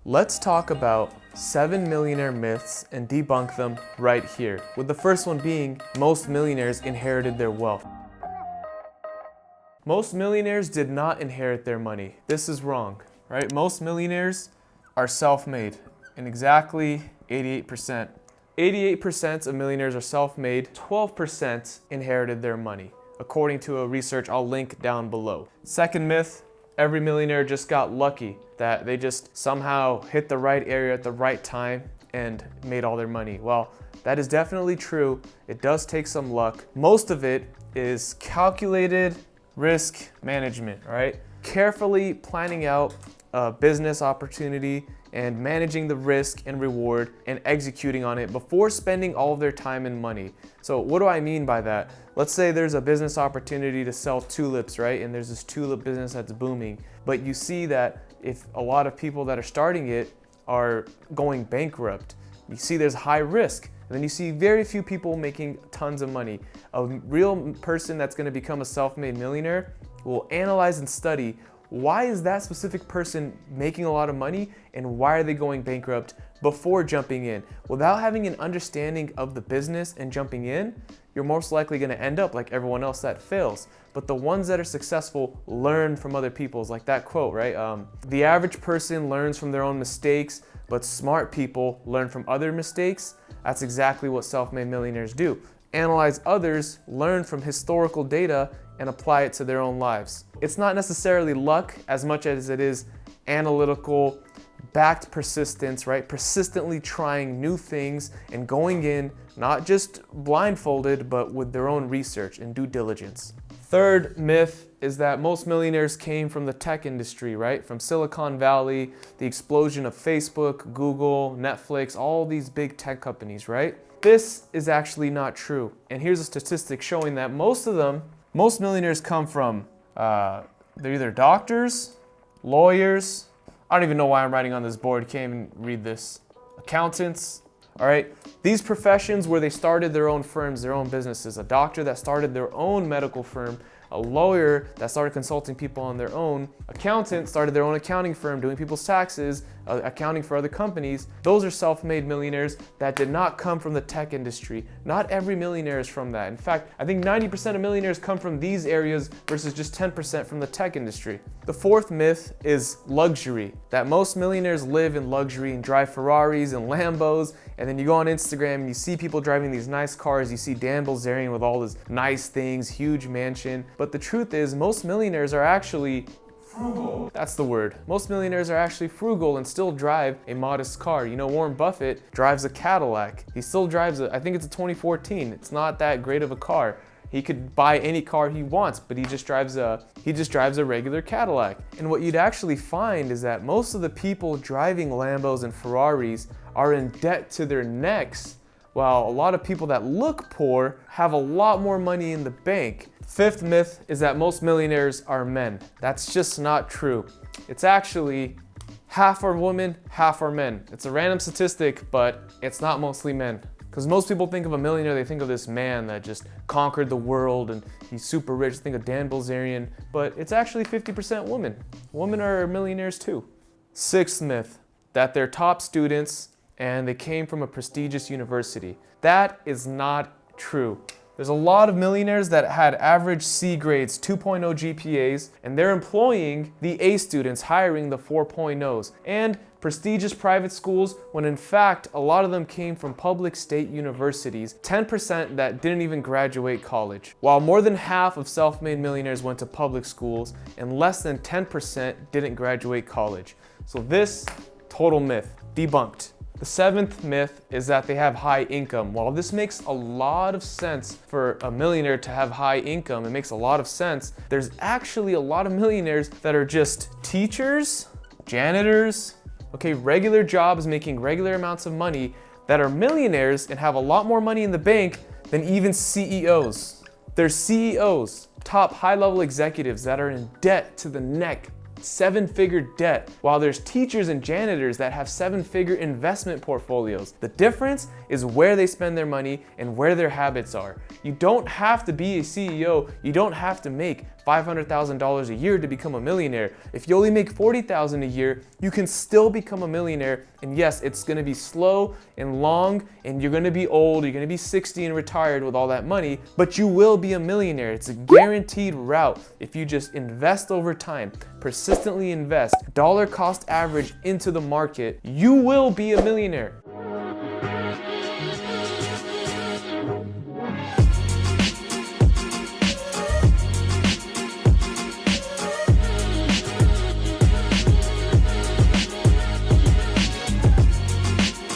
Let's talk about 7 millionaire myths and debunk them right here, with the first one being most millionaires inherited their wealth. Most millionaires did not inherit their money. This is wrong, right? Most millionaires are self-made, and exactly 88%. 88% of millionaires are self-made, 12% inherited their money, according to a research I'll link down below. Second myth, every millionaire just got lucky, that they just somehow hit the right area at the right time and made all their money. Well, that is definitely true. It does take some luck. Most of it is calculated risk management, right? Carefully planning out a business opportunity and managing the risk and reward and executing on it before spending all of their time and money. So what do I mean by that? Let's say there's a business opportunity to sell tulips, right? And there's this tulip business that's booming, but you see that if a lot of people that are starting it are going bankrupt, you see there's high risk. And then you see very few people making tons of money. A real person that's gonna become a self-made millionaire will analyze and study why is that specific person making a lot of money and why are they going bankrupt before jumping in. Without having an understanding of the business and jumping in, you're most likely gonna end up like everyone else that fails. But the ones that are successful learn from other people's, like that quote, right? The average person learns from their own mistakes, but smart people learn from other mistakes. That's exactly what self-made millionaires do. Analyze others, learn from historical data, and apply it to their own lives. It's not necessarily luck as much as it is analytical, backed persistence, right? Persistently trying new things and going in, not just blindfolded, but with their own research and due diligence. Third myth is that most millionaires came from the tech industry, right? From Silicon Valley, the explosion of Facebook, Google, Netflix, all these big tech companies, right? This is actually not true. And here's a statistic showing that most millionaires come from, they're either doctors, lawyers, I don't even know why I'm writing on this board, can't even read this, accountants, all right? These professions where they started their own firms, their own businesses, a doctor that started their own medical firm, a lawyer that started consulting people on their own, accountant started their own accounting firm doing people's taxes, accounting for other companies. Those are self-made millionaires that did not come from the tech industry. Not every millionaire is from that. In fact, I think 90% of millionaires come from these areas versus just 10% from the tech industry. The fourth myth is luxury, that most millionaires live in luxury and drive Ferraris and Lambos, and then you go on Instagram and you see people driving these nice cars, you see Dan Bilzerian with all his nice things, huge mansion. But the truth is, most millionaires are actually frugal. That's the word. Most millionaires are actually frugal and still drive a modest car. You know, Warren Buffett drives a Cadillac. He still drives I think it's a 2014. It's not that great of a car. He could buy any car he wants, but he just drives a regular Cadillac. And what you'd actually find is that most of the people driving Lambos and Ferraris are in debt to their necks, while a lot of people that look poor have a lot more money in the bank. Fifth myth is that most millionaires are men. That's just not true. It's actually half are women, half are men. It's a random statistic, but it's not mostly men. Because most people think of a millionaire, they think of this man that just conquered the world and he's super rich. Think of Dan Bilzerian, but it's actually 50% women. Women are millionaires too. Sixth myth, that they're top students and they came from a prestigious university. That is not true. There's a lot of millionaires that had average C grades, 2.0 GPAs, and they're employing the A students, hiring the 4.0s, and prestigious private schools, when in fact, a lot of them came from public state universities, 10% that didn't even graduate college. While more than half of self-made millionaires went to public schools, and less than 10% didn't graduate college. So this, total myth, debunked. The seventh myth is that they have high income. While this makes a lot of sense for a millionaire to have high income, it makes a lot of sense, there's actually a lot of millionaires that are just teachers, janitors, okay, regular jobs making regular amounts of money that are millionaires and have a lot more money in the bank than even CEOs. There's CEOs, top high-level executives that are in debt to the neck, 7-figure debt, while there's teachers and janitors that have 7-figure investment portfolios. The difference is where they spend their money and where their habits are. You don't have to be a CEO, you don't have to make $500,000 a year to become a millionaire. If you only make $40,000 a year, you can still become a millionaire. And yes, it's gonna be slow and long, and you're gonna be old, you're gonna be 60 and retired with all that money, but you will be a millionaire. It's a guaranteed route if you just invest over time, persistently invest, dollar cost average into the market, you will be a millionaire.